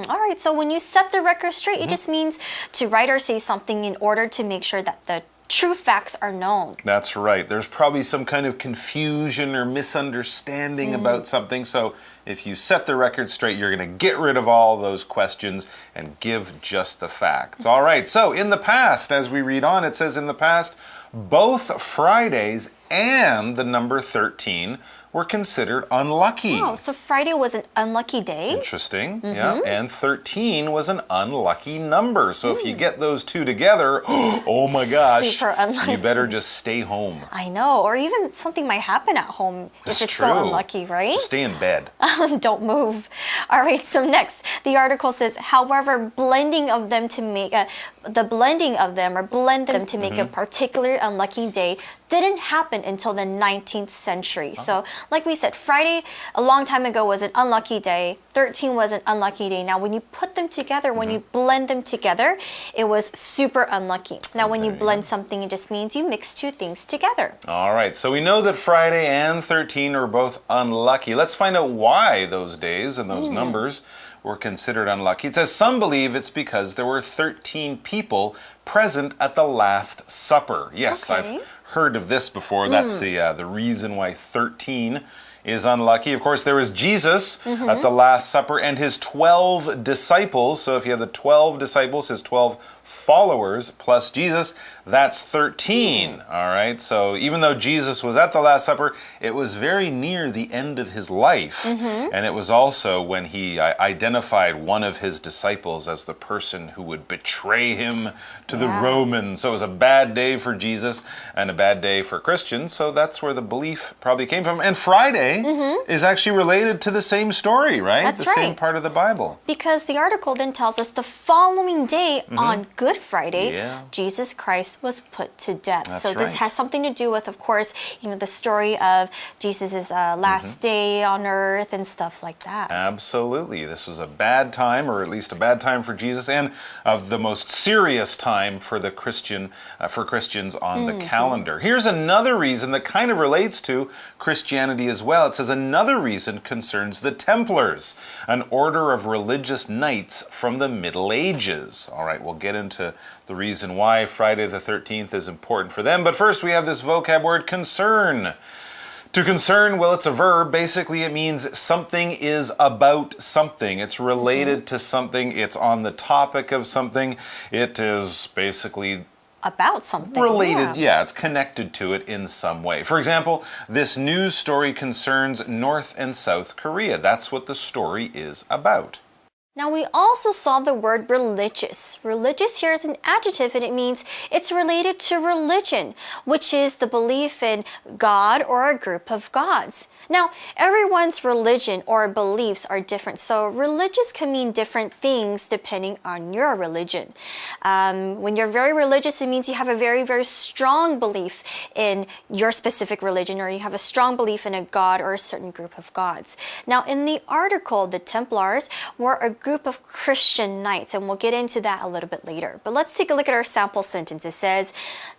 All right, so when you set the record straight, it just means to write or say something in order to make sure that the true facts are known. That's right. There's probably some kind of confusion or misunderstanding about something. So if you set the record straight, you're going to get rid of all those questions and give just the facts. All right. So in the past, as we read on, it says in the past, both Fridays and the number 13 were considered unlucky. Oh, so Friday was an unlucky day? Interesting. Yeah, and 13 was an unlucky number. So if you get those two together, oh my gosh, super unlucky. You better just stay home. I know, or even something might happen at home if it's true. so unlucky, right? Just stay in bed. Don't move. All right, so next, the article says, however, blending of them to make a particularly unlucky day didn't happen until the 19th century. So, like we said, Friday a long time ago was an unlucky day. 13 was an unlucky day. Now, when you put them together, when you blend them together, it was super unlucky. Now, when you blend something, it just means you mix two things together. All right, so we know that Friday and 13 are both unlucky. Let's find out why those days and those numbers were considered unlucky. It says some believe it's because there were 13 people present at the Last Supper. Yes, Okay. I've heard of this before. That's the reason why 13 is unlucky. Of course, there was Jesus at the Last Supper and his 12 disciples. So if you have the 12 disciples, his 12 followers plus Jesus, that's 13. All right, so even though Jesus was at the Last Supper, it was very near the end of his life. And it was also when he identified one of his disciples as the person who would betray him to the Romans. So it was a bad day for Jesus and a bad day for Christians. So that's where the belief probably came from. And Friday is actually related to the same story, right? That's the same part of the Bible. Because the article then tells us the following day on Good Friday, Jesus Christ was put to death. That's so this right. has something to do with, of course, the story of Jesus's last day on earth and stuff like that. Absolutely. This was a bad time, or at least a bad time for Jesus, and the most serious time for the Christians on the calendar. Here's another reason that kind of relates to Christianity as well. It says another reason concerns the Templars, an order of religious knights from the Middle Ages. All right, we'll get into the reason why Friday the 13th is important for them. But first we have this vocab word, concern. To concern, well, it's a verb. Basically, it means something is about something. It's related to something. It's on the topic of something. It is basically About something. related, it's connected to it in some way. For example, this news story concerns North and South Korea. That's what the story is about. Now, we also saw the word religious. Religious here is an adjective, and it means it's related to religion, which is the belief in God or a group of gods. Now, everyone's religion or beliefs are different, so religious can mean different things depending on your religion. When you're very religious, it means you have a very, very strong belief in your specific religion, or you have a strong belief in a god or a certain group of gods. Now, in the article, the Templars were a group of Christian knights, and we'll get into that a little bit later. But let's take a look at our sample sentence. It says,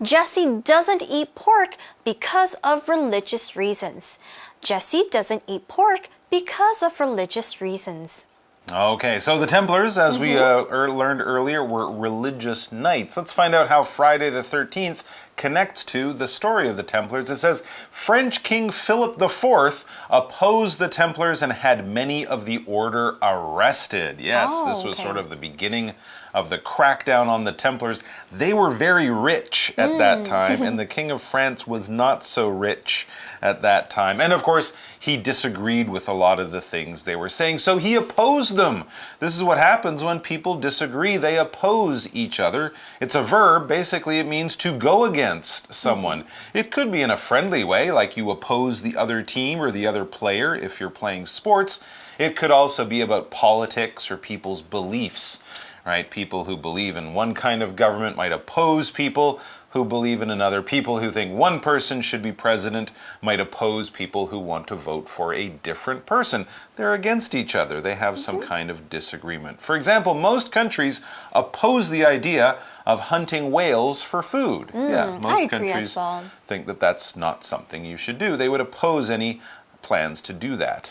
Jesse doesn't eat pork because of religious reasons. Jesse doesn't eat pork because of religious reasons. Okay, so the Templars, as we learned earlier, were religious knights. Let's find out how Friday the 13th connects to the story of the Templars. It says, French King Philip IV opposed the Templars and had many of the order arrested. Yes, this was sort of the beginning of the crackdown on the Templars. They were very rich at that time, and the King of France was not so rich at that time. And of course, he disagreed with a lot of the things they were saying, so he opposed them. This is what happens when people disagree. They oppose each other. It's a verb. Basically, it means to go against someone. It could be in a friendly way, like you oppose the other team or the other player if you're playing sports. It could also be about politics or people's beliefs, right? People who believe in one kind of government might oppose people who believe in another. People who think one person should be president might oppose people who want to vote for a different person. They're against each other. They have some kind of disagreement. For example, most countries oppose the idea of hunting whales for food. Most countries think that that's not something you should do. They would oppose any plans to do that.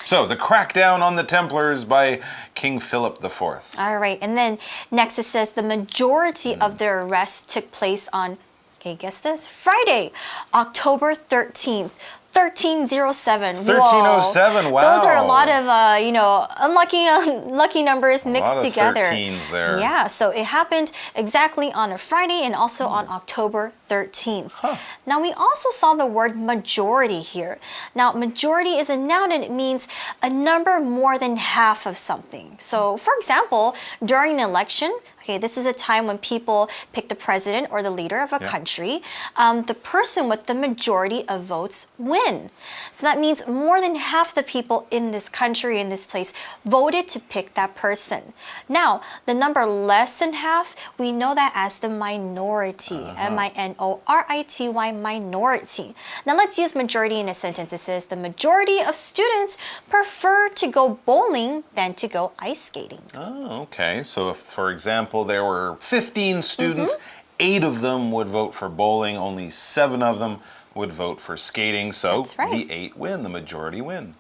So, the crackdown on the Templars by King Philip IV. All right, and then next it says the majority of the arrests took place on, okay, guess this, Friday, October 13th. 1307. 1307, wow. Those are a lot of, unlucky numbers mixed together. A lot of 13s there. Yeah, so it happened exactly on a Friday and also on October 13th. Now, we also saw the word majority here. Now, majority is a noun and it means a number more than half of something. So, for example, during an election, okay, this is a time when people pick the president or the leader of a country. The person with the majority of votes win. So that means more than half the people in this country, in this place, voted to pick that person. Now, the number less than half, we know that as the minority. minority, minority. Now, let's use majority in a sentence. It says the majority of students prefer to go bowling than to go ice skating. Oh, okay. So, if, for example, there were 15 students, 8 of them would vote for bowling, only 7 of them would vote for skating. So the 8 win, the majority win.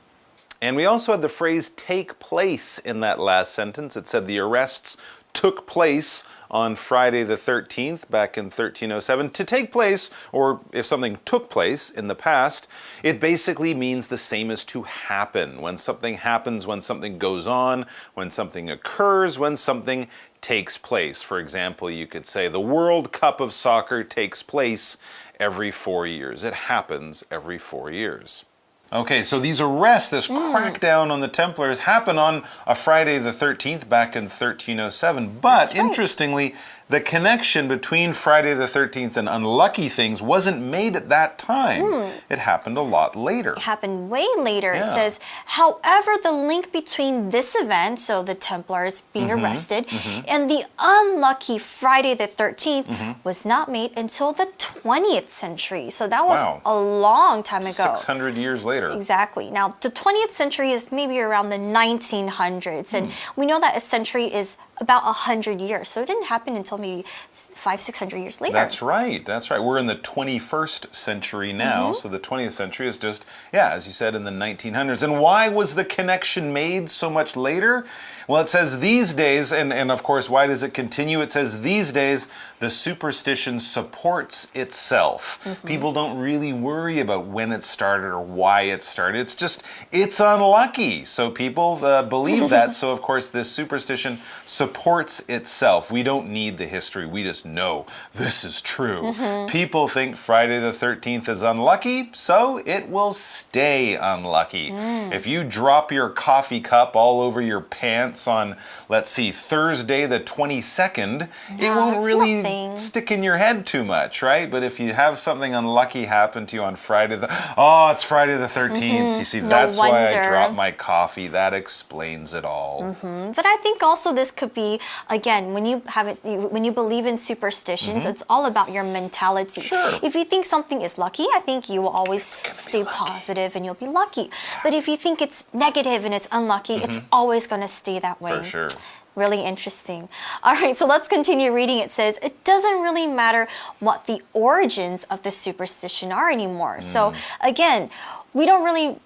And we also had the phrase take place in that last sentence. It said the arrests took place on Friday the 13th back in 1307. To take place, or if something took place in the past, it basically means the same as to happen. When something happens, when something goes on, when something occurs, when something takes place. For example, you could say the World Cup of Soccer takes place every 4 years. It happens every 4 years. Okay, so these arrests, this crackdown on the Templars, happened on a Friday the 13th back in 1307. But interestingly, the connection between Friday the 13th and unlucky things wasn't made at that time. It happened a lot later. It happened way later. It says, however, the link between this event, so the Templars being arrested, and the unlucky Friday the 13th was not made until the 20th century. So that was a long time ago. 600 years later. Exactly. Now, the 20th century is maybe around the 1900s, and we know that a century is about 100 years. So it didn't happen until maybe 500-600 years later. That's right. That's right. We're in the 21st century now. So the 20th century is just, as you said, in the 1900s. And why was the connection made so much later? Well, it says these days, and of course, why does it continue? It says these days, the superstition supports itself. People don't really worry about when it started or why it started. It's just, it's unlucky. So people believe that. So, of course, this superstition supports itself. We don't need the history. We just know this is true. People think Friday the 13th is unlucky, so it will stay unlucky. If you drop your coffee cup all over your pants on, let's see, Thursday the 22nd, it won't really stick in your head too much, right? But if you have something unlucky happen to you on Friday, it's Friday the 13th. You see, that's why I dropped my coffee. That explains it all. But I think also this could be, again, when you believe in superstitions, it's all about your mentality. If you think something is lucky, I think you will always stay positive and you'll be lucky. But if you think it's negative and it's unlucky, it's always going to stay that way. For sure. Really interesting. All right, so let's continue reading. It says, it doesn't really matter what the origins of the superstition are anymore. So again, we don't really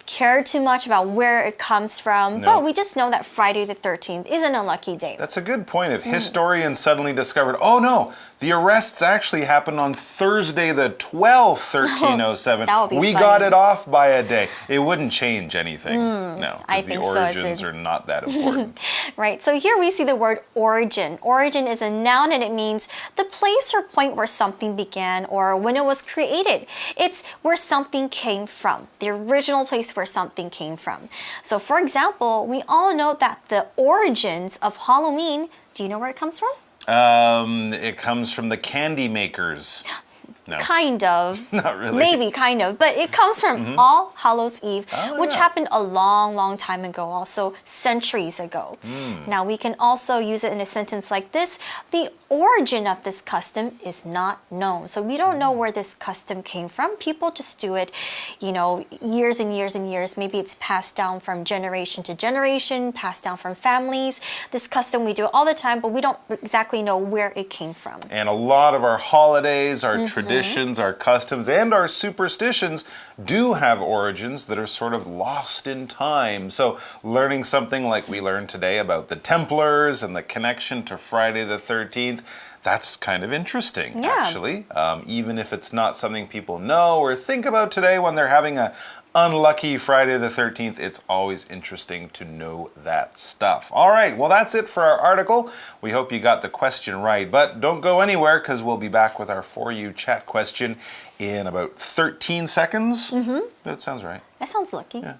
care too much about where it comes from, but we just know that Friday the 13th is an unlucky day. That's a good point. If historians suddenly discovered, oh no, the arrests actually happened on Thursday the 12th, 1307. That would be we funny. got it off by a day. It wouldn't change anything. No, I because the think so, origins are not that important. Right, so here we see the word origin. Origin is a noun and it means the place or point where something began or when it was created. It's where something came from, the original place where something came from. So for example, we all know that the origins of Halloween, do you know where it comes from? It comes from the candy makers. No. Kind of. Not really. Maybe, kind of. But it comes from All Hallows Eve, which happened a long, long time ago, also centuries ago. Now, we can also use it in a sentence like this. The origin of this custom is not known. So we don't know where this custom came from. People just do it, years and years and years. Maybe it's passed down from generation to generation, passed down from families. This custom, we do it all the time, but we don't exactly know where it came from. And a lot of our holidays, our traditions, traditions, our customs, and our superstitions do have origins that are sort of lost in time. So learning something like we learned today about the Templars and the connection to Friday the 13th, that's kind of interesting, actually. Even if it's not something people know or think about today when they're having a unlucky Friday the 13th, it's always interesting to know that stuff. All right, well, that's it for our article. We hope you got the question right, but don't go anywhere because we'll be back with our For You chat question in about 13 seconds. That sounds right. That sounds lucky. Yeah.